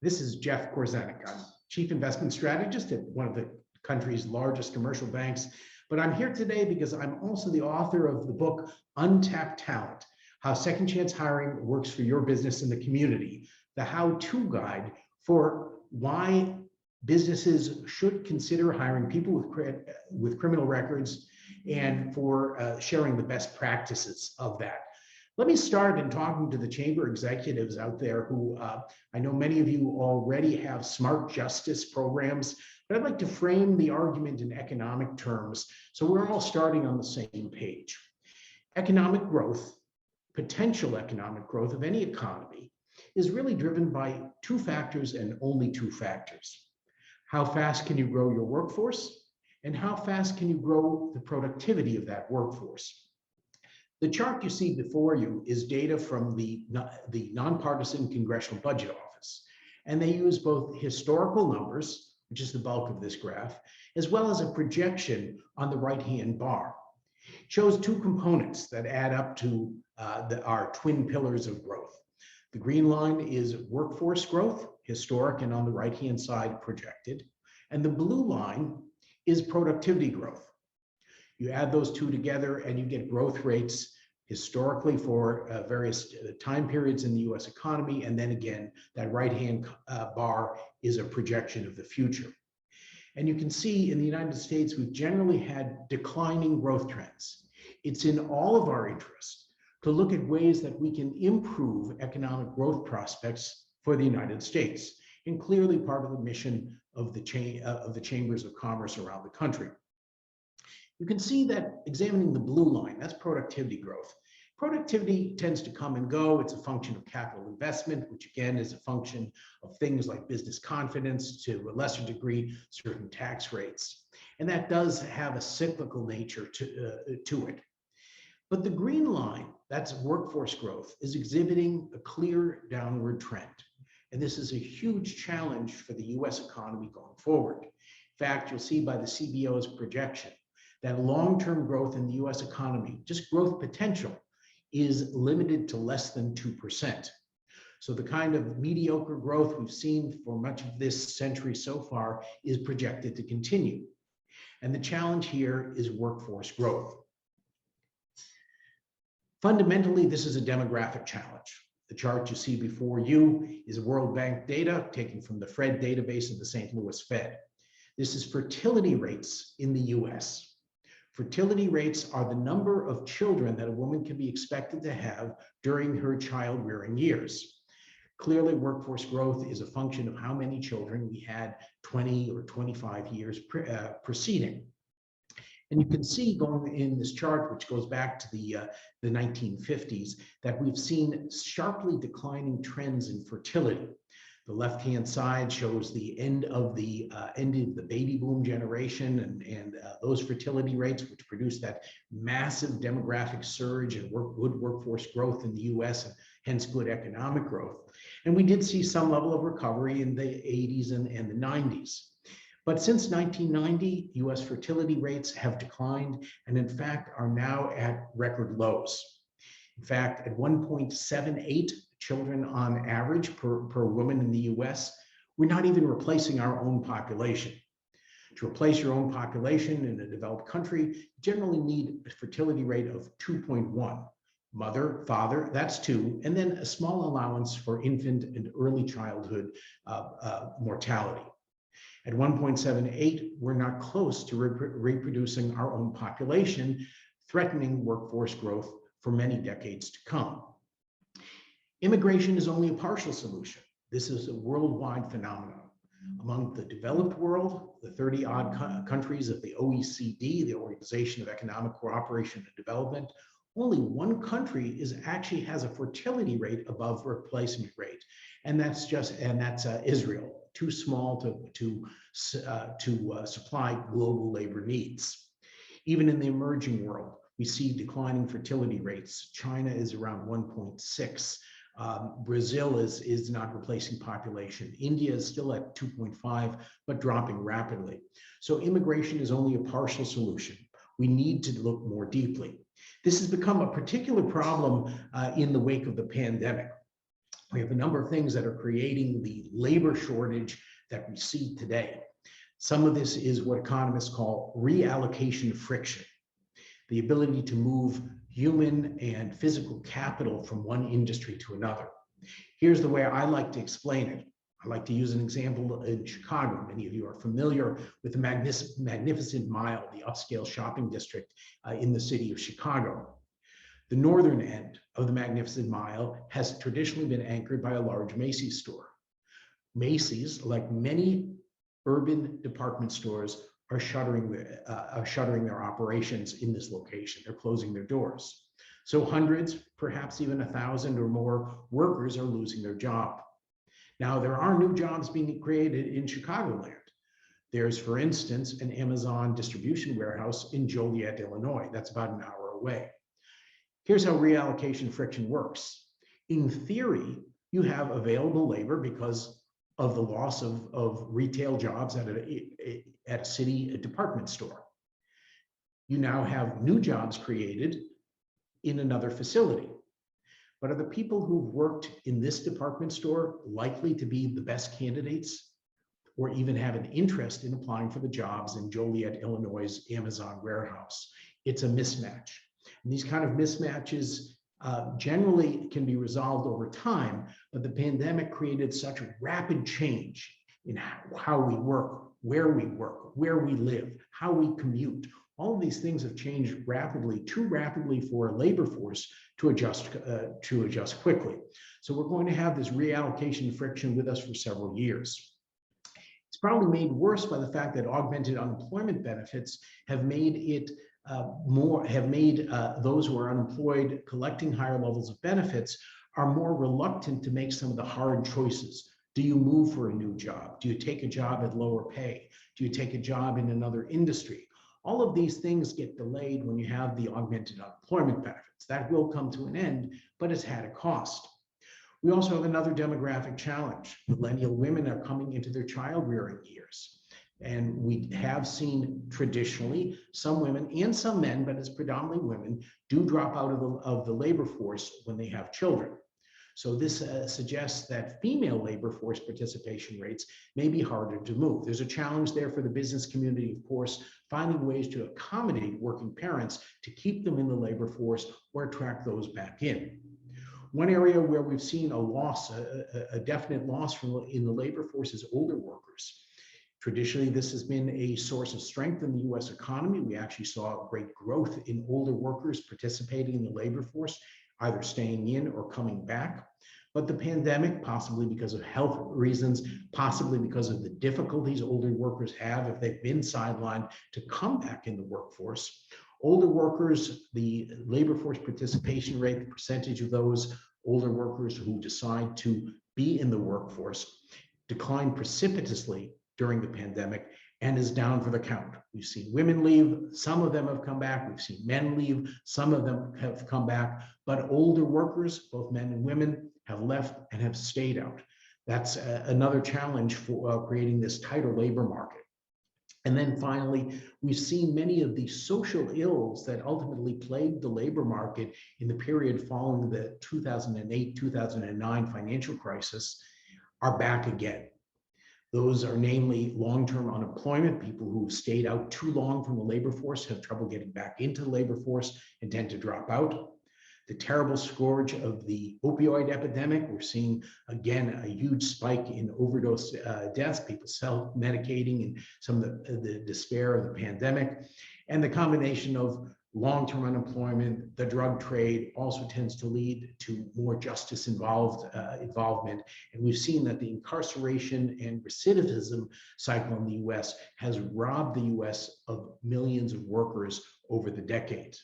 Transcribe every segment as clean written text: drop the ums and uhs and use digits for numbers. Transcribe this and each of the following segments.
This is Jeff Korzenik. I'm Chief Investment Strategist at one of the country's largest commercial banks. But I'm here today because I'm also the author of the book, Untapped Talent, How Second Chance Hiring Works for Your Business and the Community, the how-to guide for why businesses should consider hiring people with criminal records and for sharing the best practices of that. Let me start in talking to the chamber executives out there who I know many of you already have smart justice programs, but I'd like to frame the argument in economic terms so we're all starting on the same page. Economic growth, potential economic growth of any economy is really driven by two factors and only two factors. How fast can you grow your workforce, and how fast can you grow the productivity of that workforce? The chart you see before you is data from the Nonpartisan Congressional Budget Office, and they use both historical numbers, which is the bulk of this graph, as well as a projection on the right-hand bar. It shows two components that add up to our twin pillars of growth. The green line is workforce growth, historic and on the right-hand side projected, and the blue line is productivity growth. You add those two together and you get growth rates historically for various time periods in the US economy. And then again, that right-hand bar is a projection of the future. And you can see in the United States, we've generally had declining growth trends. It's in all of our interest to look at ways that we can improve economic growth prospects for the United States, and clearly part of the mission of the chambers of commerce around the country. You can see that examining the blue line, that's productivity growth. Productivity tends to come and go. It's a function of capital investment, which again is a function of things like business confidence, to a lesser degree, certain tax rates. And that does have a cyclical nature to it. But the green line, that's workforce growth, is exhibiting a clear downward trend. And this is a huge challenge for the US economy going forward. In fact, you'll see by the CBO's projection that long-term growth in the US economy, just growth potential, is limited to less than 2%. So the kind of mediocre growth we've seen for much of this century so far is projected to continue. And the challenge here is workforce growth. Fundamentally, this is a demographic challenge. The chart you see before you is World Bank data taken from the Fred database of the St. Louis Fed. This is fertility rates in the US. Fertility rates are the number of children that a woman can be expected to have during her child-rearing years. Clearly, workforce growth is a function of how many children we had 20 or 25 years preceding. And you can see going in this chart, which goes back to the 1950s, that we've seen sharply declining trends in fertility. The left-hand side shows the end of the baby boom generation and those fertility rates, which produced that massive demographic surge and good workforce growth in the US, and hence good economic growth. And we did see some level of recovery in the 80s and the 90s. But since 1990, US fertility rates have declined and in fact are now at record lows. In fact, at 1.78 children on average per woman in the US, we're not even replacing our own population. To replace your own population in a developed country, you generally need a fertility rate of 2.1. Mother, father, that's 2, and then a small allowance for infant and early childhood mortality. At 1.78, we're not close to reproducing our own population, threatening workforce growth for many decades to come. Immigration is only a partial solution. This is a worldwide phenomenon. Among the developed world, the 30-odd countries of the OECD, the Organization of Economic Cooperation and Development, only one country actually has a fertility rate above replacement rate, and that's Israel. Too small to supply global labor needs. Even in the emerging world, we see declining fertility rates. China is around 1.6. Brazil is not replacing population. India is still at 2.5, but dropping rapidly. So immigration is only a partial solution. We need to look more deeply. This has become a particular problem in the wake of the pandemic. We have a number of things that are creating the labor shortage that we see today. Some of this is what economists call reallocation friction, the ability to move human and physical capital from one industry to another. Here's the way I like to explain it. I like to use an example in Chicago. Many of you are familiar with the Magnificent Mile, the upscale shopping district in the city of Chicago. The northern end of the Magnificent Mile has traditionally been anchored by a large Macy's store. Macy's, like many urban department stores, are shuttering their operations in this location. They're closing their doors. So hundreds, perhaps even 1,000 or more workers are losing their job. Now, there are new jobs being created in Chicagoland. There's, for instance, an Amazon distribution warehouse in Joliet, Illinois. That's about an hour away. Here's how reallocation friction works. In theory, you have available labor because of the loss of retail jobs at a city department store. You now have new jobs created in another facility. But are the people who've worked in this department store likely to be the best candidates or even have an interest in applying for the jobs in Joliet, Illinois' Amazon warehouse? It's a mismatch. And these kind of mismatches generally can be resolved over time, but the pandemic created such rapid change in how we work, where we live, how we commute. All of these things have changed rapidly, too rapidly for a labor force to adjust quickly. So we're going to have this reallocation friction with us for several years. It's probably made worse by the fact that augmented unemployment benefits have made it those who are unemployed collecting higher levels of benefits are more reluctant to make some of the hard choices. Do you move for a new job? Do you take a job at lower pay? Do you take a job in another industry? All of these things get delayed when you have the augmented unemployment benefits. That will come to an end, but it's had a cost. We also have another demographic challenge. Millennial women are coming into their child-rearing years. And we have seen traditionally some women and some men, but it's predominantly women, do drop out of the labor force when they have children. So this suggests that female labor force participation rates may be harder to move. There's a challenge there for the business community, of course, finding ways to accommodate working parents to keep them in the labor force or attract those back in. One area where we've seen a loss, a definite loss in the labor force is older workers. Traditionally, this has been a source of strength in the US economy. We actually saw great growth in older workers participating in the labor force, either staying in or coming back. But the pandemic, possibly because of health reasons, possibly because of the difficulties older workers have if they've been sidelined to come back in the workforce. Older workers, the labor force participation rate, the percentage of those older workers who decide to be in the workforce declined precipitously during the pandemic and is down for the count. We've seen women leave, some of them have come back. We've seen men leave, some of them have come back, but older workers, both men and women, have left and have stayed out. That's another challenge for creating this tighter labor market. And then finally, we've seen many of the social ills that ultimately plagued the labor market in the period following the 2008-2009 financial crisis are back again. Those are namely long-term unemployment. People who stayed out too long from the labor force have trouble getting back into the labor force and tend to drop out. The terrible scourge of the opioid epidemic. We're seeing, again, a huge spike in overdose deaths, people self-medicating and some of the despair of the pandemic. And the combination of long-term unemployment, the drug trade also tends to lead to more justice involvement. And we've seen that the incarceration and recidivism cycle in the US has robbed the US of millions of workers over the decades.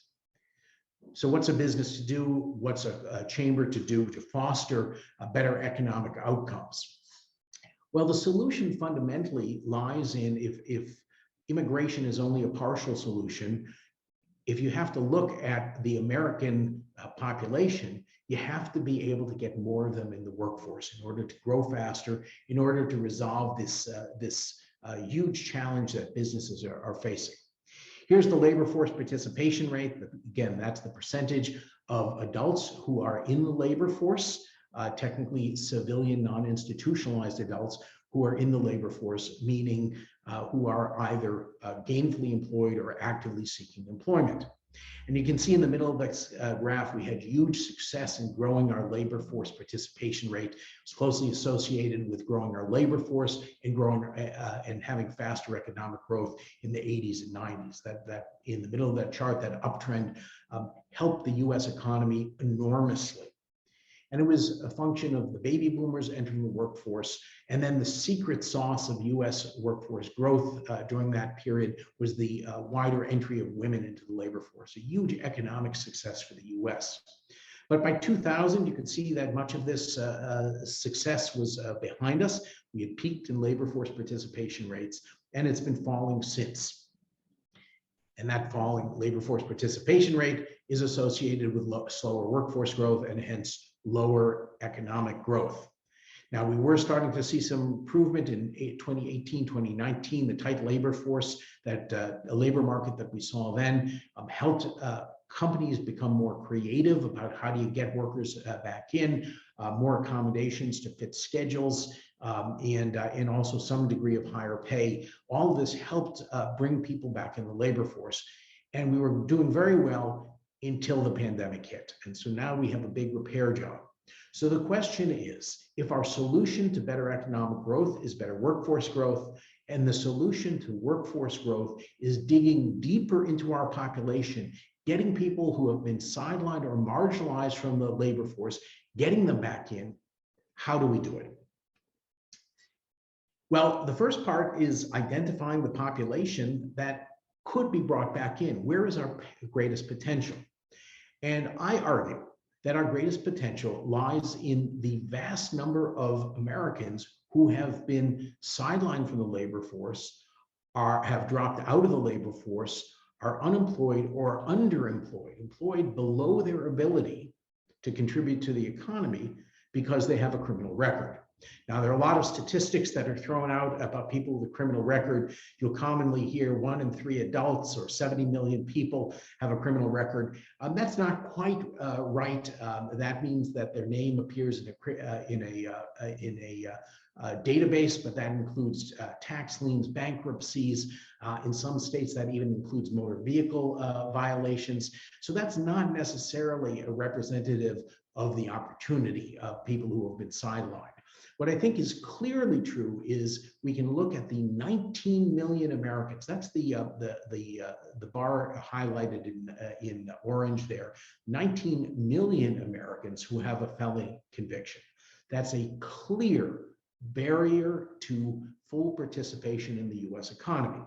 So what's a business to do? What's a chamber to do to foster better economic outcomes? Well, the solution fundamentally lies in if immigration is only a partial solution, if you have to look at the American population, you have to be able to get more of them in the workforce in order to grow faster, in order to resolve this huge challenge that businesses are facing. Here's the labor force participation rate. Again, that's the percentage of adults who are in the labor force technically civilian, non-institutionalized adults who are in the labor force, meaning who are either gainfully employed or actively seeking employment. And you can see in the middle of this graph, we had huge success in growing our labor force participation rate. It's closely associated with growing our labor force and growing and having faster economic growth in the 80s and 90s. That in the middle of that chart, that uptrend helped the US economy enormously. And it was a function of the baby boomers entering the workforce. And then the secret sauce of US workforce growth during that period was the wider entry of women into the labor force, a huge economic success for the US. But by 2000, you could see that much of this success was behind us. We had peaked in labor force participation rates, and it's been falling since. And that falling labor force participation rate is associated with slower workforce growth and hence lower economic growth. Now, we were starting to see some improvement in 2018, 2019. The tight labor force, that labor market that we saw then helped companies become more creative about how do you get workers back in, more accommodations to fit schedules, and also some degree of higher pay. All of this helped bring people back in the labor force. And we were doing very well until the pandemic hit. And so now we have a big repair job. So the question is, if our solution to better economic growth is better workforce growth, and the solution to workforce growth is digging deeper into our population, getting people who have been sidelined or marginalized from the labor force, getting them back in, how do we do it? Well, the first part is identifying the population that could be brought back in. Where is our greatest potential? And I argue that our greatest potential lies in the vast number of Americans who have been sidelined from the labor force, have dropped out of the labor force, are unemployed or underemployed, employed below their ability to contribute to the economy because they have a criminal record. Now, there are a lot of statistics that are thrown out about people with a criminal record. You'll commonly hear 1 in 3 adults or 70 million people have a criminal record. That's not quite right. That means that their name appears in a database, but that includes tax liens, bankruptcies. In some states, that even includes motor vehicle violations. So that's not necessarily a representative of the opportunity of people who have been sidelined. What I think is clearly true is we can look at the 19 million Americans. That's the bar highlighted in orange there. 19 million Americans who have a felony conviction. That's a clear barrier to full participation in the U.S. economy.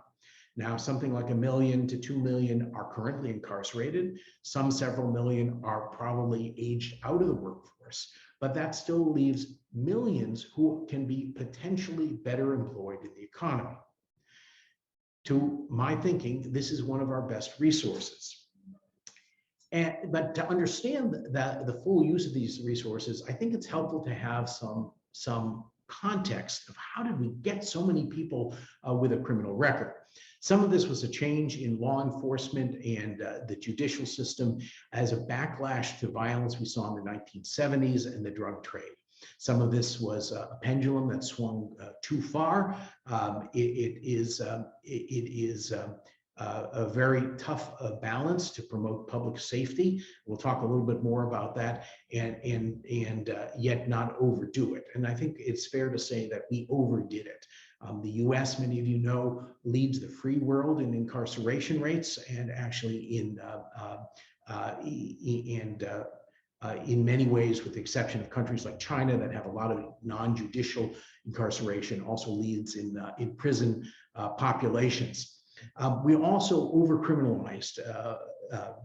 Now, something like 1 million to 2 million are currently incarcerated. Some several million are probably aged out of the workforce, but that still leaves millions who can be potentially better employed in the economy. To my thinking, this is one of our best resources. But to understand the full use of these resources, I think it's helpful to have some context of how did we get so many people with a criminal record. Some of this was a change in law enforcement and the judicial system as a backlash to violence we saw in the 1970s and the drug trade. Some of this was a pendulum that swung too far. It is a very tough balance to promote public safety. We'll talk a little bit more about that, and yet not overdo it. And I think it's fair to say that we overdid it. The U.S., many of you know, leads the free world in incarceration rates, and actually in many ways, with the exception of countries like China that have a lot of non-judicial incarceration, also leads in prison populations. We also overcriminalized.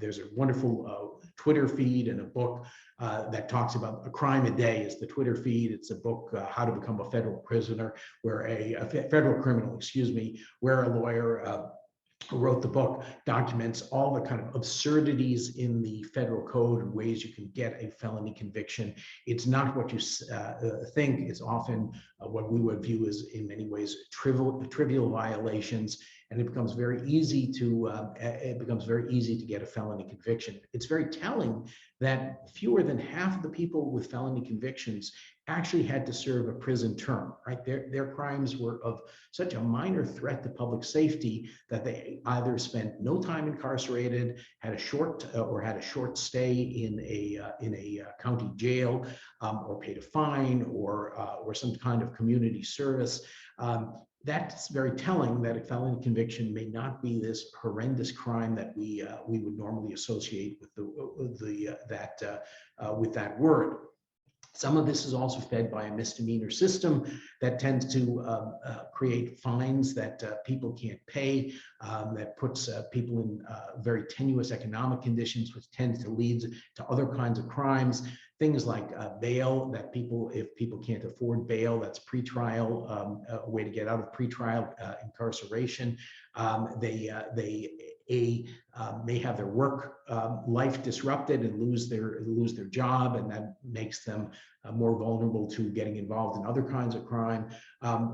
There's a wonderful Twitter feed and a book that talks about a crime a day is the Twitter feed. It's a book, How to Become a Federal Prisoner, where a federal criminal, where a lawyer who wrote the book, documents all the kind of absurdities in the federal code and ways you can get a felony conviction. It's not what you think. It's often what we would view as, in many ways, trivial violations, and it becomes very easy to get a felony conviction. It's very telling that fewer than half of the people with felony convictions actually had to serve a prison term, right? Their crimes were of such a minor threat to public safety that they either spent no time incarcerated, had a short stay in a county jail, or paid a fine, or some kind of community service. That's very telling that a felony conviction may not be this horrendous crime that we would normally associate with that word. Some of this is also fed by a misdemeanor system that tends to create fines that people can't pay, that puts people in very tenuous economic conditions, which tends to lead to other kinds of crimes. Things like bail, that if people can't afford bail, that's pretrial, a way to get out of pretrial incarceration. They may have their work life disrupted and lose their job, and that makes them more vulnerable to getting involved in other kinds of crime,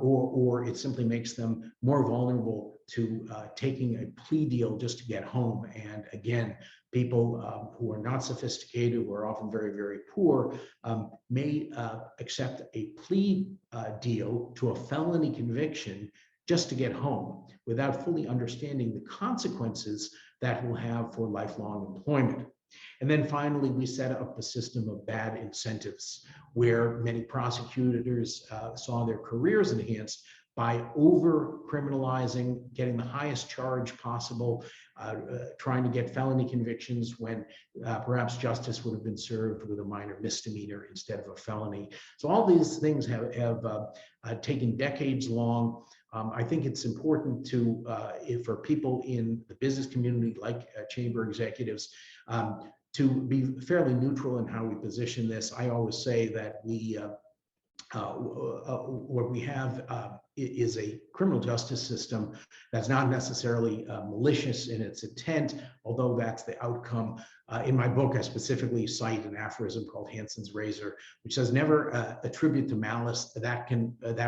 or it simply makes them more vulnerable to taking a plea deal just to get home. And again, people who are not sophisticated, who are often very, very poor, may accept a plea deal to a felony conviction just to get home, without fully understanding the consequences that will have for lifelong employment. And then finally, we set up a system of bad incentives, where many prosecutors saw their careers enhanced by over-criminalizing, getting the highest charge possible, trying to get felony convictions when perhaps justice would have been served with a minor misdemeanor instead of a felony. So all these things have taken decades long. I think it's important for people in the business community, like chamber executives, to be fairly neutral in how we position this. I always say that what we have is a criminal justice system that's not necessarily malicious in its intent, although that's the outcome. In my book, I specifically cite an aphorism called Hanson's razor, which says, never attribute to malice that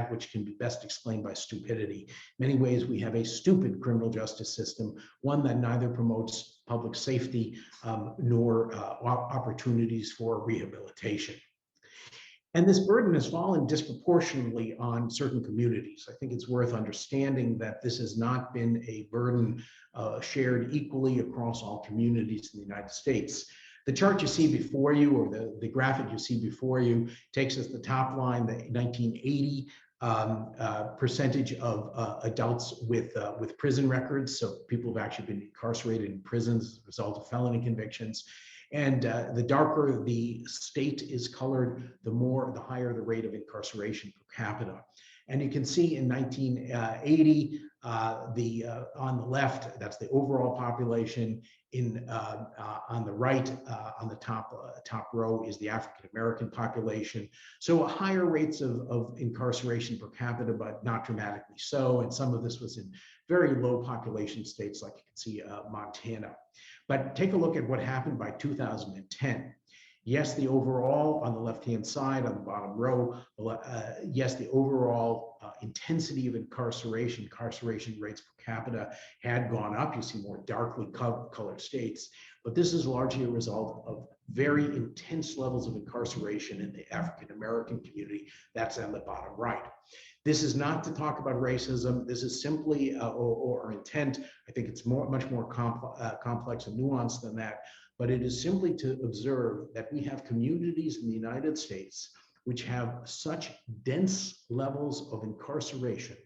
which can be best explained by stupidity. In many ways, we have a stupid criminal justice system, one that neither promotes public safety nor opportunities for rehabilitation. And this burden has fallen disproportionately on certain communities. I think it's worth understanding that this has not been a burden shared equally across all communities in the United States. The chart you see before you, or the graphic you see before you, takes as the top line the 1980 percentage of adults with prison records. So people who've actually been incarcerated in prisons as a result of felony convictions. And the darker the state is colored, the higher the rate of incarceration per capita. And you can see in 1980, on the left, that's the overall population. On the right, on the top row, is the African American population. So higher rates of incarceration per capita, but not dramatically so. And some of this was in very low population states, like you can see Montana. But take a look at what happened by 2010. Yes, the overall, on the left-hand side, on the bottom row, yes, the overall intensity of incarceration rates per capita had gone up. You see more darkly colored states, but this is largely a result of very intense levels of incarceration in the African American community. That's on the bottom right. This is not to talk about racism. This is simply, or intent. I think it's much more complex and nuanced than that. But it is simply to observe that we have communities in the United States which have such dense levels of incarceration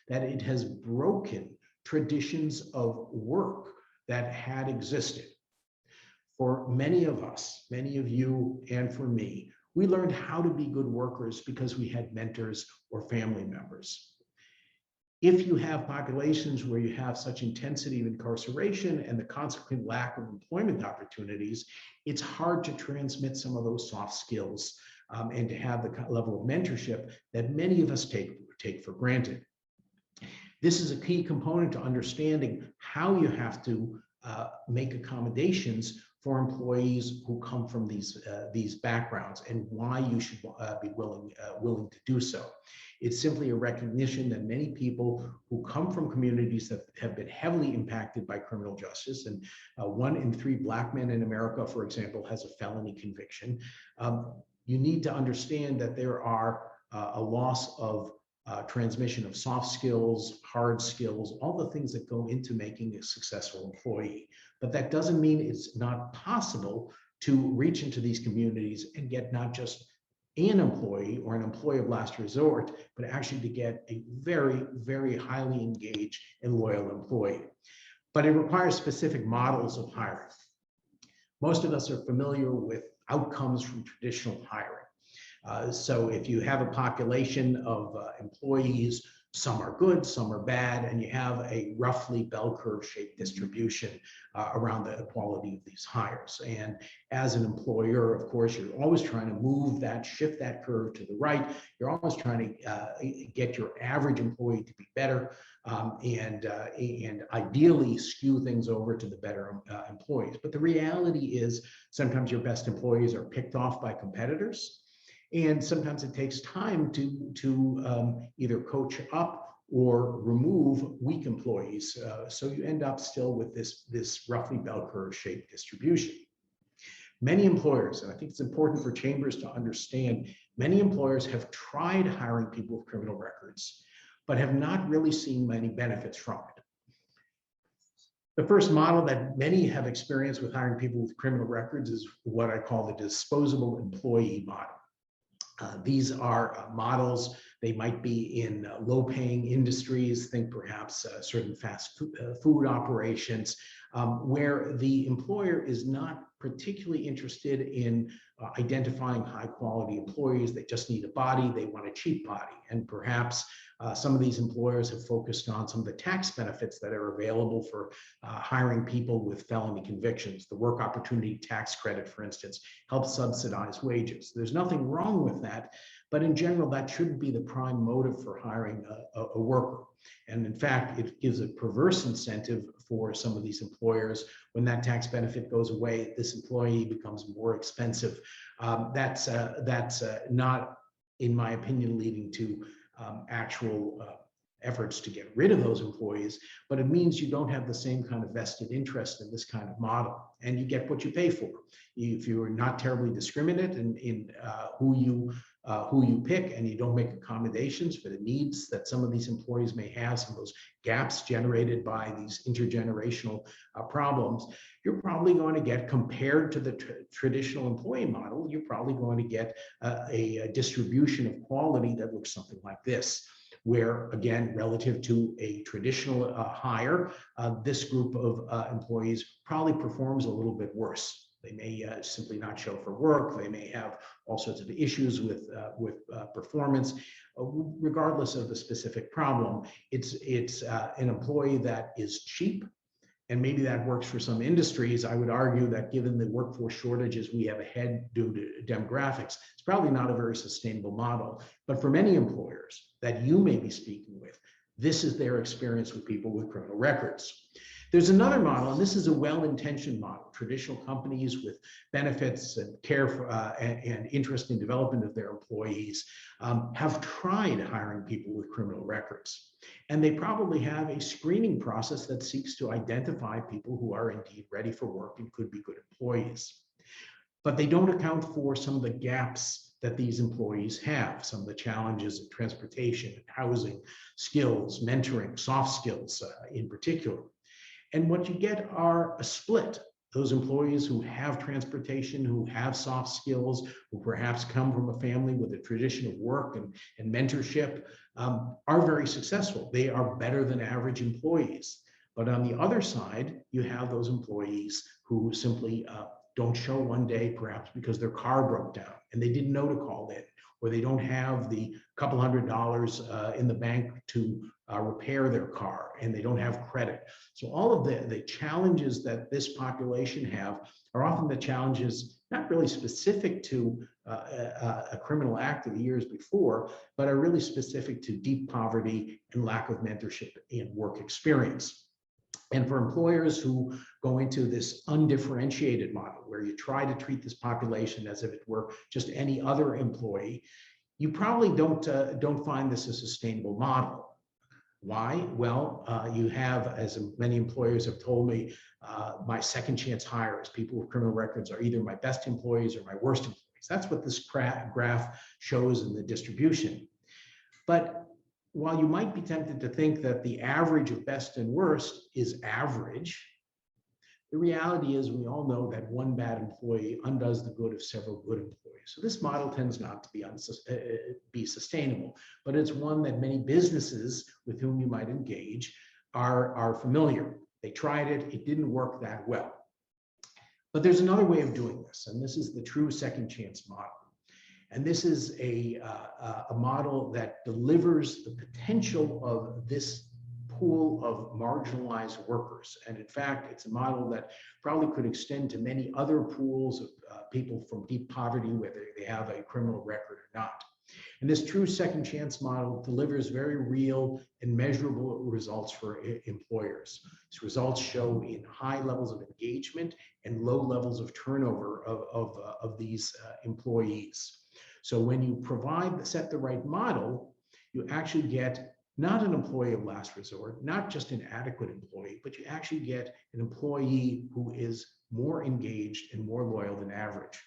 that it has broken traditions of work that had existed. For many of us, many of you, and for me, we learned how to be good workers because we had mentors or family members. If you have populations where you have such intensity of incarceration and the consequent lack of employment opportunities, it's hard to transmit some of those soft skills and to have the level of mentorship that many of us take for granted. This is a key component to understanding how you have to make accommodations for employees who come from these backgrounds, and why you should be willing to do so. It's simply a recognition that many people who come from communities that have been heavily impacted by criminal justice, and 1 in 3 Black men in America, for example, has a felony conviction. You need to understand that there are a loss of transmission of soft skills, hard skills, all the things that go into making a successful employee. But that doesn't mean it's not possible to reach into these communities and get not just an employee or an employee of last resort, but actually to get a very, very highly engaged and loyal employee. But it requires specific models of hiring. Most of us are familiar with outcomes from traditional hiring. So if you have a population of employees, some are good, some are bad, and you have a roughly bell curve shaped distribution around the quality of these hires. And as an employer, of course, you're always trying to shift that curve to the right. You're always trying to get your average employee to be better, and ideally skew things over to the better employees. But the reality is sometimes your best employees are picked off by competitors. And sometimes it takes time to either coach up or remove weak employees. So you end up still with this roughly bell curve shaped distribution. Many employers, and I think it's important for chambers to understand, many employers have tried hiring people with criminal records, but have not really seen many benefits from it. The first model that many have experienced with hiring people with criminal records is what I call the disposable employee model. These are models. They might be in low-paying industries, think perhaps certain fast food operations, where the employer is not particularly interested in identifying high-quality employees. They just need a body. They want a cheap body. And perhaps some of these employers have focused on some of the tax benefits that are available for hiring people with felony convictions. The work opportunity tax credit, for instance, helps subsidize wages. There's nothing wrong with that, but in general, that shouldn't be the prime motive for hiring a worker. And in fact, it gives a perverse incentive for some of these employers. When that tax benefit goes away, this employee becomes more expensive. That's not, in my opinion, leading to actual efforts to get rid of those employees, but it means you don't have the same kind of vested interest in this kind of model, and you get what you pay for. If you're not terribly discriminate in who you pick, and you don't make accommodations for the needs that some of these employees may have, some of those gaps generated by these intergenerational problems, you're probably going to get, compared to the traditional employee model, you're probably going to get a distribution of quality that looks something like this, where, again, relative to a traditional hire, this group of employees probably performs a little bit worse. They may simply not show for work. They may have all sorts of issues with performance. Regardless of the specific problem, it's an employee that is cheap, and maybe that works for some industries. I would argue that given the workforce shortages we have ahead due to demographics, it's probably not a very sustainable model. But for many employers that you may be speaking with, this is their experience with people with criminal records. There's another model, and this is a well-intentioned model. Traditional companies with benefits and care for, and interest in development of their employees have tried hiring people with criminal records. And they probably have a screening process that seeks to identify people who are indeed ready for work and could be good employees. But they don't account for some of the gaps that these employees have, some of the challenges of transportation, housing, skills, mentoring, soft skills in particular. And what you get are a split. Those employees who have transportation, who have soft skills, who perhaps come from a family with a tradition of work and mentorship, are very successful. They are better than average employees. But on the other side, you have those employees who simply don't show one day, perhaps because their car broke down and they didn't know to call in, or they don't have the couple $100 in the bank to repair their car, and they don't have credit. So all of the challenges that this population have are often the challenges not really specific to a criminal act of the years before, but are really specific to deep poverty and lack of mentorship and work experience. And for employers who go into this undifferentiated model, where you try to treat this population as if it were just any other employee, you probably don't find this a sustainable model. Why? Well, you have, as many employers have told me, my second chance hires, people with criminal records, are either my best employees or my worst employees. That's what this graph shows in the distribution. But while you might be tempted to think that the average of best and worst is average, the reality is we all know that one bad employee undoes the good of several good employees. So this model tends not to be sustainable, but it's one that many businesses with whom you might engage are familiar. They tried it, it didn't work that well. But there's another way of doing this, and this is the true second chance model. And this is a model that delivers the potential of this pool of marginalized workers. And in fact, it's a model that probably could extend to many other pools of people from deep poverty, whether they have a criminal record or not. And this true second chance model delivers very real and measurable results for employers. These results show in high levels of engagement and low levels of turnover of these employees. So when you set the right model, you actually get not an employee of last resort, not just an adequate employee, but you actually get an employee who is more engaged and more loyal than average.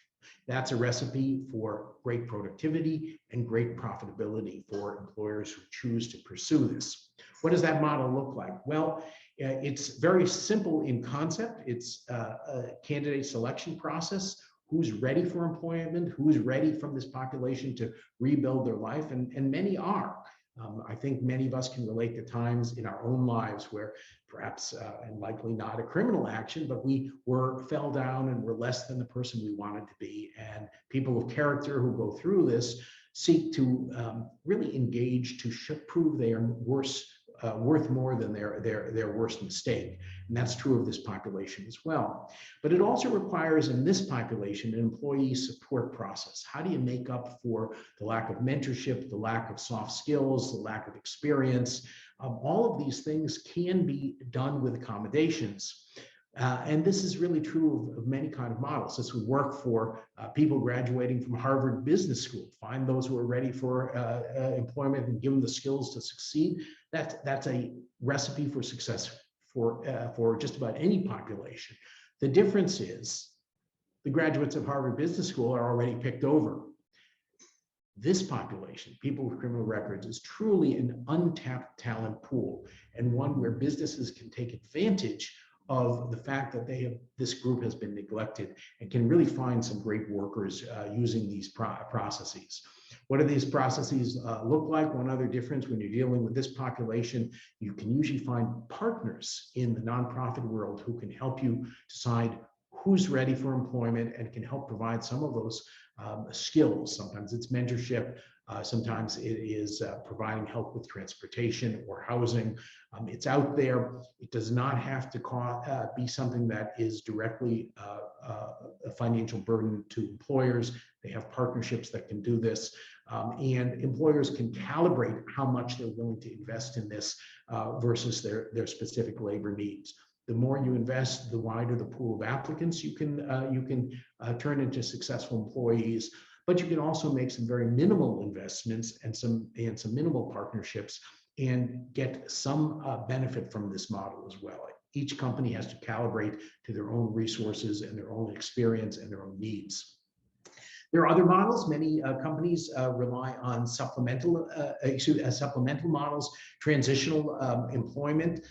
That's a recipe for great productivity and great profitability for employers who choose to pursue this. What does that model look like? Well, it's very simple in concept. It's a candidate selection process. Who's ready for employment? Who's ready from this population to rebuild their life? And many are. I think many of us can relate to times in our own lives where perhaps, and likely not a criminal action, but we fell down and were less than the person we wanted to be. And people of character who go through this seek to really engage to prove they are worth more than their worst mistake. And that's true of this population as well. But it also requires in this population an employee support process. How do you make up for the lack of mentorship, the lack of soft skills, the lack of experience? All of these things can be done with accommodations. And this is really true of many kind of models. This would work for people graduating from Harvard Business School. Find those who are ready for employment and give them the skills to succeed. That's a recipe for success for just about any population. The difference is the graduates of Harvard Business School are already picked over. This population, people with criminal records, is truly an untapped talent pool, and one where businesses can take advantage of the fact that this group has been neglected and can really find some great workers using these processes. What do these processes look like? One other difference: when you're dealing with this population, you can usually find partners in the nonprofit world who can help you decide who's ready for employment and can help provide some of those skills. Sometimes it's mentorship. Sometimes it is providing help with transportation or housing. It's out there. It does not have to be something that is directly a financial burden to employers. They have partnerships that can do this. And employers can calibrate how much they're willing to invest in this versus their specific labor needs. The more you invest, the wider the pool of applicants you can turn into successful employees. But you can also make some very minimal investments and some minimal partnerships and get some benefit from this model as well. Each company has to calibrate to their own resources and their own experience and their own needs. There are other models. Many companies rely on supplemental models, transitional employment.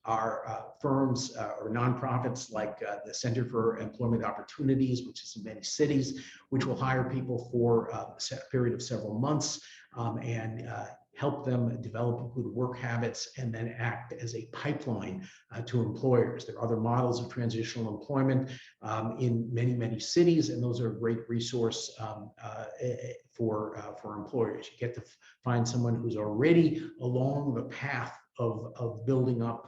Are firms or nonprofits like the Center for Employment Opportunities, which is in many cities, which will hire people for a period of several months and help them develop good work habits, and then act as a pipeline to employers. There are other models of transitional employment in many, many cities, and those are a great resource for employers. You get to find someone who's already along the path of building up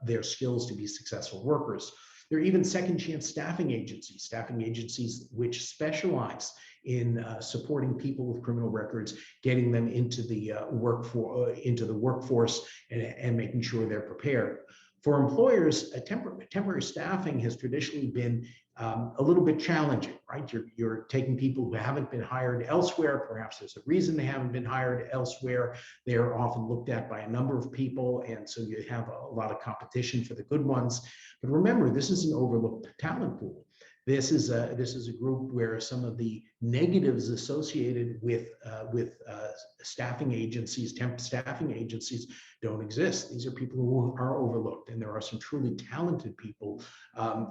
their skills to be successful workers. There are even second chance staffing agencies which specialize in supporting people with criminal records, getting them into the workforce and making sure they're prepared. For employers, temporary staffing has traditionally been a little bit challenging, right? You're taking people who haven't been hired elsewhere. Perhaps there's a reason they haven't been hired elsewhere. They're often looked at by a number of people, and so you have a lot of competition for the good ones. But remember, this is an overlooked talent pool. This is a group where some of the negatives associated with staffing agencies, temp staffing agencies, don't exist. These are people who are overlooked, and there are some truly talented people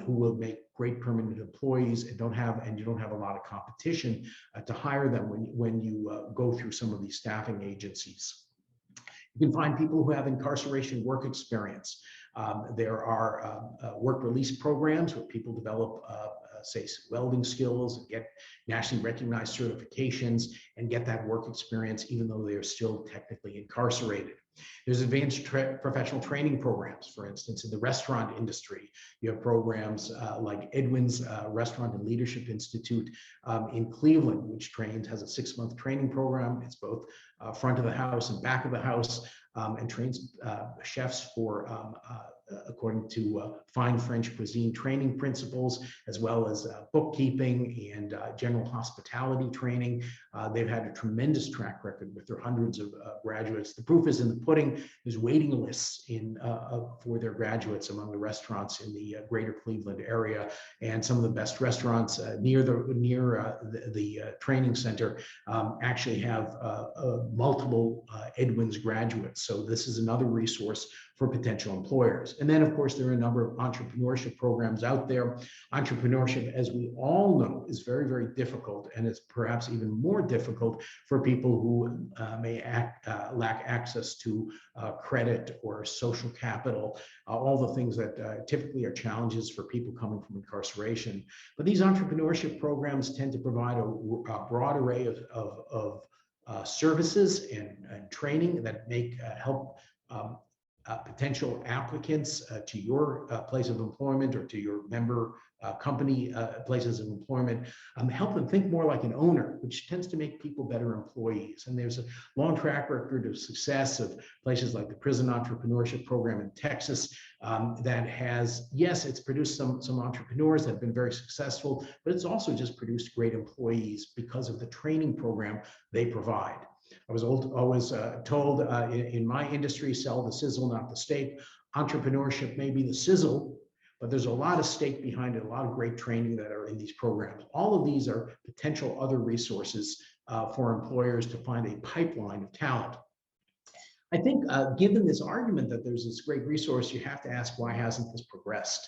who will make great permanent employees and you don't have a lot of competition to hire them when you go through some of these staffing agencies. You can find people who have incarceration work experience. There are work release programs where people develop, say, welding skills and get nationally recognized certifications and get that work experience, even though they are still technically incarcerated. There's advanced professional training programs. For instance, in the restaurant industry, you have programs like Edwin's Restaurant and Leadership Institute in Cleveland, which has a 6-month training program. It's both front of the house and back of the house, and trains chefs for according to fine French cuisine training principles, as well as bookkeeping and general hospitality training. They've had a tremendous track record with their hundreds of graduates. The proof is in the pudding. There's waiting lists for their graduates among the restaurants in the greater Cleveland area, and some of the best restaurants near the training center actually have multiple Edwin's graduates. So this is another resource for potential employers. And then, of course, there are a number of entrepreneurship programs out there. Entrepreneurship, as we all know, is very, very difficult, and it's perhaps even more difficult for people who may lack access to credit or social capital, all the things that typically are challenges for people coming from incarceration. But these entrepreneurship programs tend to provide a broad array of services and training that help potential applicants to your place of employment or to your member company places of employment, help them think more like an owner, which tends to make people better employees. And there's a long track record of success of places like the Prison Entrepreneurship Program in Texas that has, yes, it's produced some entrepreneurs that have been very successful, but it's also just produced great employees because of the training program they provide. I was always told in my industry, sell the sizzle, not the steak. Entrepreneurship may be the sizzle, but there's a lot of steak behind it, a lot of great training that are in these programs. All of these are potential other resources for employers to find a pipeline of talent. I think given this argument that there's this great resource, you have to ask, why hasn't this progressed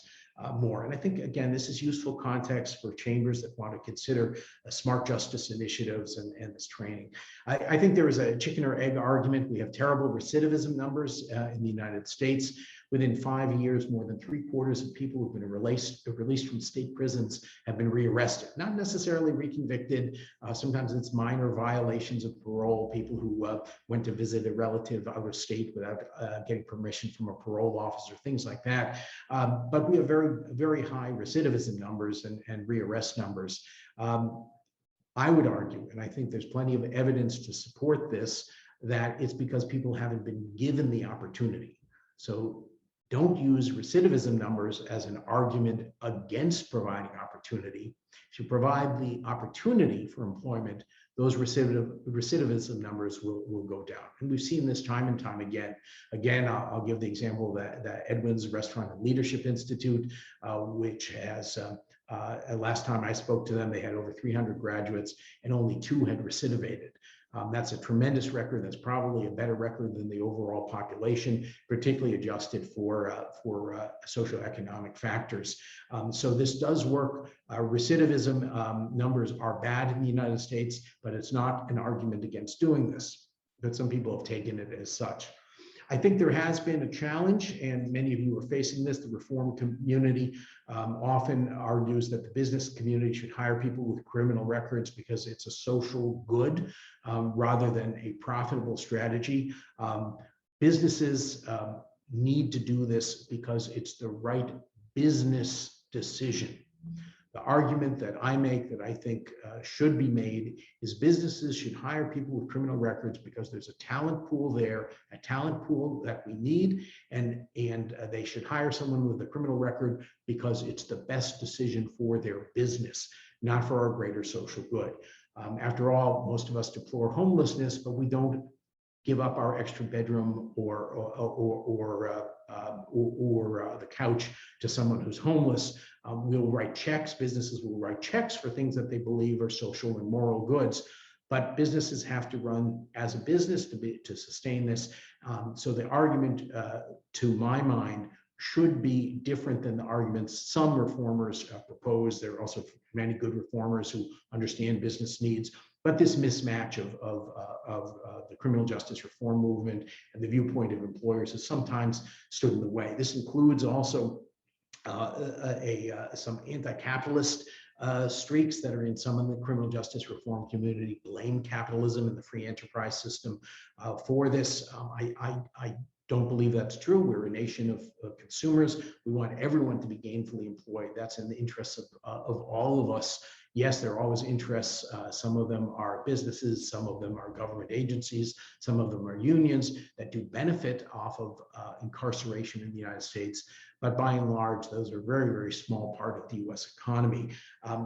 more? And I think, again, this is useful context for chambers that want to consider smart justice initiatives and this training. I think there is a chicken or egg argument. We have terrible recidivism numbers in the United States. Within 5 years, more than 3/4 of people who've been released from state prisons have been rearrested, not necessarily reconvicted. Sometimes it's minor violations of parole, people who went to visit a relative out of state without getting permission from a parole officer, things like that. But we have very, very high recidivism numbers and rearrest numbers. I would argue, and I think there's plenty of evidence to support this, that it's because people haven't been given the opportunity. So don't use recidivism numbers as an argument against providing opportunity. If you provide the opportunity for employment, those recidivism numbers will go down. And we've seen this time and time again. Again, I'll give the example that Edwin's Restaurant and Leadership Institute, which has, last time I spoke to them, they had over 300 graduates and only 2 had recidivated. That's a tremendous record. That's probably a better record than the overall population, particularly adjusted for socioeconomic factors. So this does work. Recidivism numbers are bad in the United States, but it's not an argument against doing this. but some people have taken it as such. I think there has been a challenge, and many of you are facing this. The reform community often argues that the business community should hire people with criminal records because it's a social good rather than a profitable strategy. Businesses need to do this because it's the right business decision. The argument that I make, that I think should be made, is businesses should hire people with criminal records because there's a talent pool there, a talent pool that we need, and they should hire someone with a criminal record because it's the best decision for their business, not for our greater social good. After all, most of us deplore homelessness, but we don't give up our extra bedroom or the couch to someone who's homeless. We'll write checks. Businesses will write checks for things that they believe are social and moral goods, but businesses have to run as a business to sustain this. So the argument, to my mind, should be different than the arguments some reformers propose. There are also many good reformers who understand business needs. But this mismatch of the criminal justice reform movement and the viewpoint of employers has sometimes stood in the way. This includes also some anti-capitalist streaks that are in some of the criminal justice reform community, blame capitalism and the free enterprise system for this. I don't believe that's true. We're a nation of consumers. We want everyone to be gainfully employed. That's in the interests of all of us. Yes, there are always interests. Some of them are businesses, some of them are government agencies, some of them are unions that do benefit off of incarceration in the United States. But by and large, those are a very, very small part of the US economy.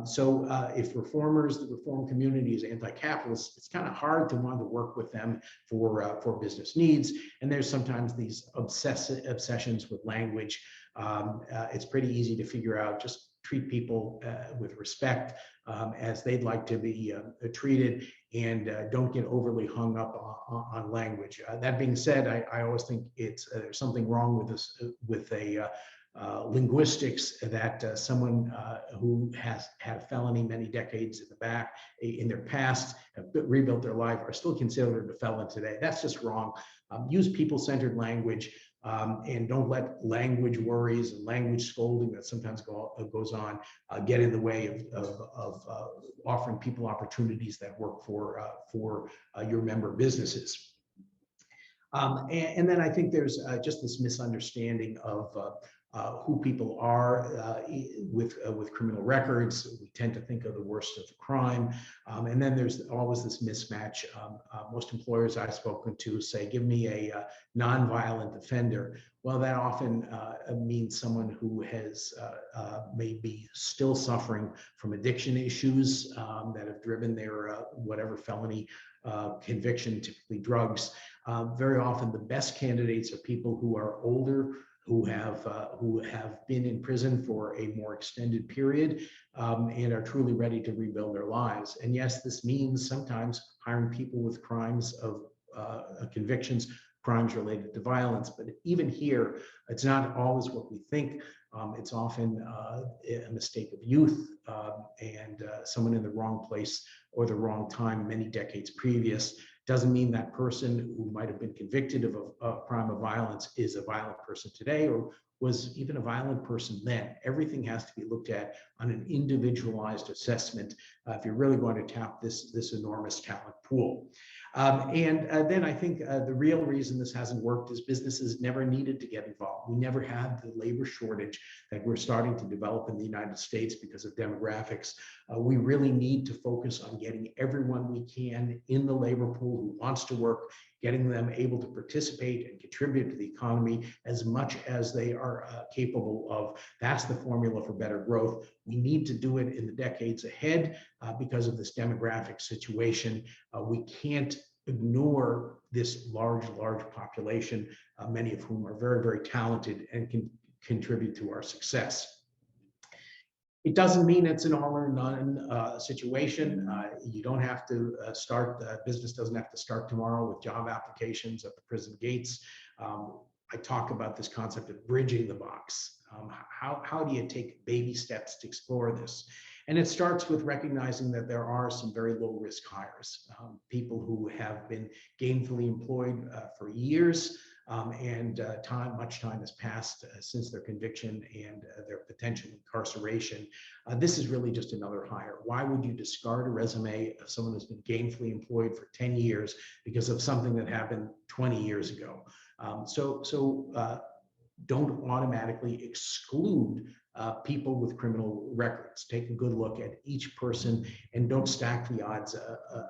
So if reformers, the reform community is anti-capitalist, it's kind of hard to want to work with them for business needs. And there's sometimes these obsessions with language. It's pretty easy to figure out, just treat people with respect as they'd like to be treated, and don't get overly hung up on language. That being said, I always think there's something wrong with this, with linguistics, that someone who has had a felony many decades in their past, have rebuilt their life, are still considered a felon today. That's just wrong. Use people-centered language. And don't let language worries and language scolding that sometimes goes on get in the way of offering people opportunities that work for your member businesses. And then I think there's just this misunderstanding of who people are with criminal records. We tend to think of the worst of the crime. And then there's always this mismatch. Most employers I've spoken to say, give me a nonviolent offender. Well, that often means someone who has maybe still suffering from addiction issues that have driven their whatever felony conviction, typically drugs. Very often the best candidates are people who are older, who have been in prison for a more extended period and are truly ready to rebuild their lives. And yes, this means sometimes hiring people with crimes of convictions, crimes related to violence. But even here, it's not always what we think. It's often a mistake of youth and someone in the wrong place or the wrong time many decades previous. Doesn't mean that person who might have been convicted of a crime of violence is a violent person today, or was even a violent person then. Everything has to be looked at on an individualized assessment if you're really going to tap this enormous talent pool. And then I think the real reason this hasn't worked is businesses never needed to get involved. We never had the labor shortage that we're starting to develop in the United States because of demographics. We really need to focus on getting everyone we can in the labor pool who wants to work, getting them able to participate and contribute to the economy as much as they are capable of. That's the formula for better growth. We need to do it in the decades ahead because of this demographic situation. We can't ignore this large population, many of whom are very, very talented and can contribute to our success. It doesn't mean it's an all or none situation. You don't have to business doesn't have to start tomorrow with job applications at the prison gates. I talk about this concept of bridging the box. How do you take baby steps to explore this? And it starts with recognizing that there are some very low risk hires, people who have been gainfully employed for years, and much time has passed since their conviction and their potential incarceration. This is really just another hire. Why would you discard a resume of someone who's been gainfully employed for 10 years because of something that happened 20 years ago? Don't automatically exclude people with criminal records. Take a good look at each person and don't stack the odds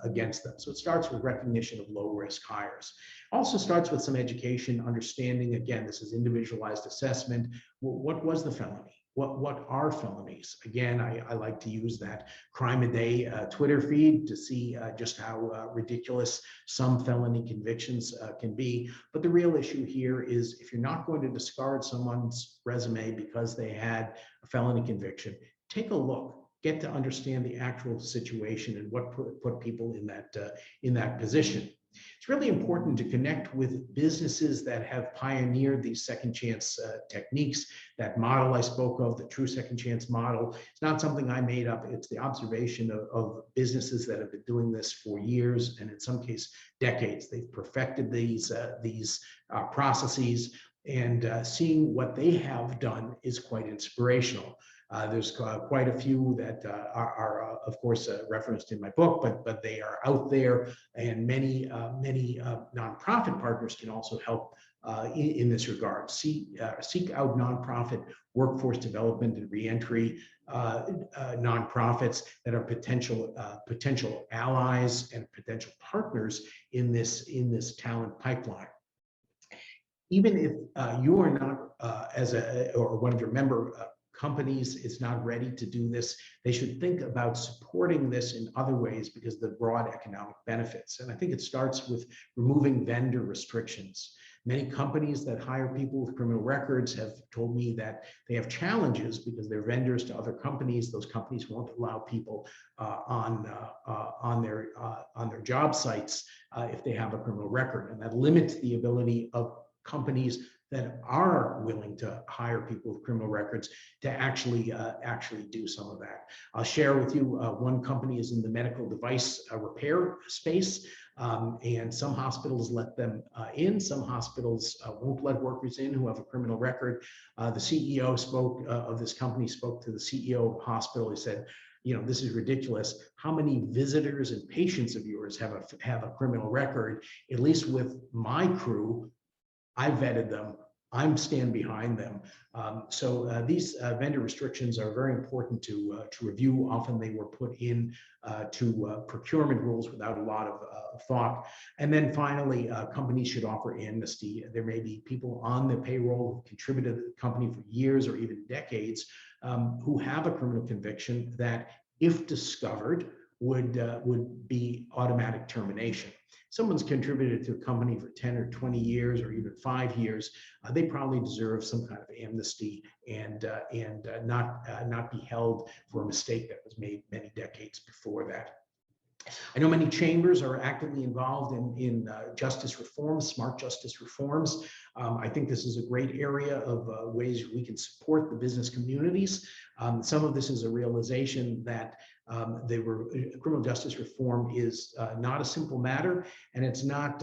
against them. So it starts with recognition of low risk hires. Also starts with some education, understanding, again, this is individualized assessment. What was the felony? What are felonies? Again, I like to use that crime a day Twitter feed to see just how ridiculous some felony convictions can be. But the real issue here is if you're not going to discard someone's resume because they had a felony conviction, take a look, get to understand the actual situation and what put people in that position. It's really important to connect with businesses that have pioneered these second chance techniques. That model I spoke of, the true second chance model, it's not something I made up. It's the observation of businesses that have been doing this for years and in some cases decades. They've perfected these processes, and seeing what they have done is quite inspirational. There's quite a few that are of course, referenced in my book, but they are out there, and many nonprofit partners can also help in this regard. Seek out nonprofit workforce development and reentry nonprofits that are potential allies and potential partners in this talent pipeline. Even if you are not, or one of your member companies is not ready to do this, they should think about supporting this in other ways because of the broad economic benefits. And I think it starts with removing vendor restrictions. Many companies that hire people with criminal records have told me that they have challenges because they're vendors to other companies. Those companies won't allow people on their job sites if they have a criminal record, and that limits the ability of companies that are willing to hire people with criminal records to actually do some of that. I'll share with you, one company is in the medical device repair space, and some hospitals let them in, some hospitals won't let workers in who have a criminal record. The CEO of this company spoke to the CEO of the hospital. He said, this is ridiculous. How many visitors and patients of yours have a criminal record? At least with my crew, I vetted them. I'm stand behind them. So these vendor restrictions are very important to review. Often they were put in to procurement rules without a lot of thought. And then finally, companies should offer amnesty. There may be people on the payroll who contributed to the company for years or even decades who have a criminal conviction that, if discovered, would be automatic termination. Someone's contributed to a company for 10 or 20 years or even 5 years, they probably deserve some kind of amnesty and not be held for a mistake that was made many decades before that. I know many chambers are actively involved in justice reforms, smart justice reforms. I think this is a great area of ways we can support the business communities. Some of this is a realization that criminal justice reform is not a simple matter, and it's not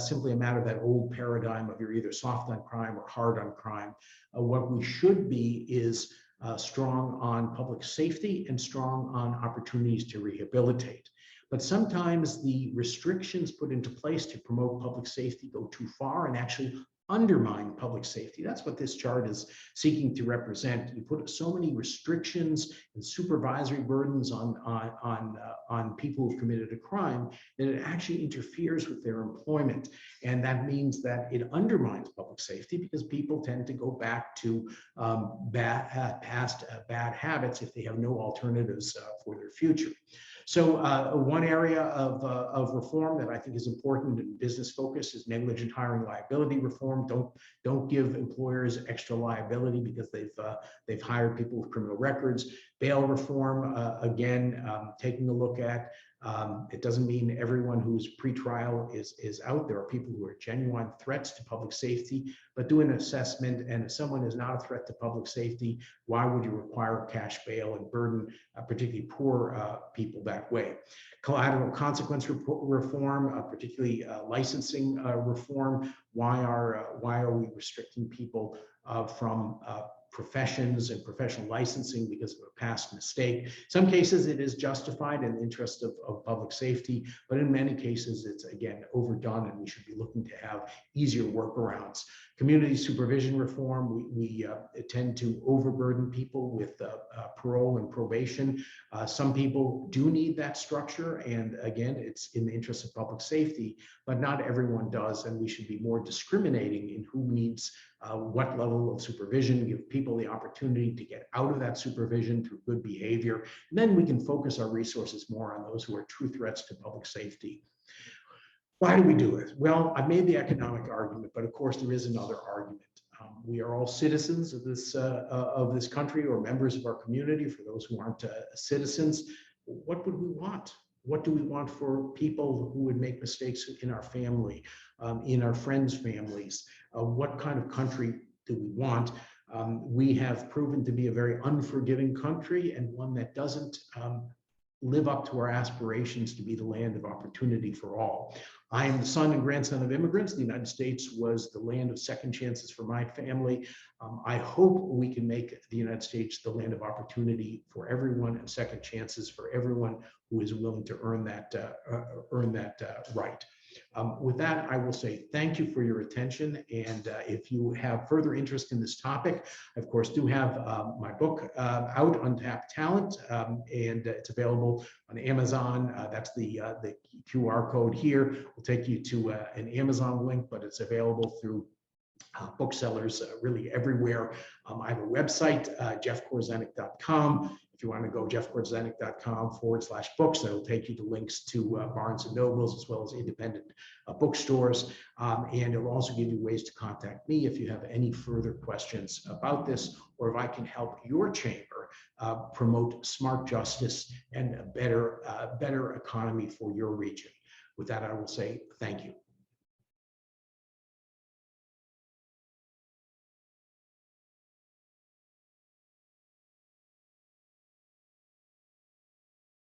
simply a matter of that old paradigm of you're either soft on crime or hard on crime. What we should be is strong on public safety and strong on opportunities to rehabilitate. But sometimes the restrictions put into place to promote public safety go too far and actually undermine public safety. That's what this chart is seeking to represent. You put so many restrictions and supervisory burdens on people who've committed a crime that it actually interferes with their employment. And that means that it undermines public safety because people tend to go back to past bad habits if they have no alternatives for their future. So one area of reform that I think is important in business focus is negligent hiring liability reform. Don't give employers extra liability because they've hired people with criminal records. Bail reform, again, taking a look at It doesn't mean everyone who's pretrial is out. There are people who are genuine threats to public safety, but do an assessment. And if someone is not a threat to public safety, why would you require cash bail and burden particularly poor people that way? Collateral consequence reform, particularly licensing reform. Why are we restricting people from professions and professional licensing because of a past mistake? Some cases it is justified in the interest of public safety, but in many cases it's again overdone, and we should be looking to have easier workarounds. Community supervision reform, we tend to overburden people with parole and probation. Some people do need that structure, and again, it's in the interest of public safety, but not everyone does, and we should be more discriminating in who needs what level of supervision, give people the opportunity to get out of that supervision through good behavior. And then we can focus our resources more on those who are true threats to public safety. Why do we do it? Well, I made the economic argument, but of course there is another argument. We are all citizens of this country, or members of our community. For those who aren't citizens, what would we want? What do we want for people who would make mistakes in our family, in our friends' families? What kind of country do we want? We have proven to be a very unforgiving country, and one that doesn't live up to our aspirations to be the land of opportunity for all. I am the son and grandson of immigrants. The United States was the land of second chances for my family. I hope we can make the United States the land of opportunity for everyone and second chances for everyone who is willing to earn that right. With that, I will say thank you for your attention. And if you have further interest in this topic, I, of course, do have my book out, Untapped Talent, and it's available on Amazon. That's the QR code here. Will take you to an Amazon link, but it's available through booksellers really everywhere. I have a website, jeffkorzenik.com. If you want to go jeffkorzenik.com/books, that'll take you to links to Barnes and Nobles as well as independent bookstores. And it'll also give you ways to contact me if you have any further questions about this, or if I can help your chamber promote smart justice and a better economy for your region. With that, I will say thank you.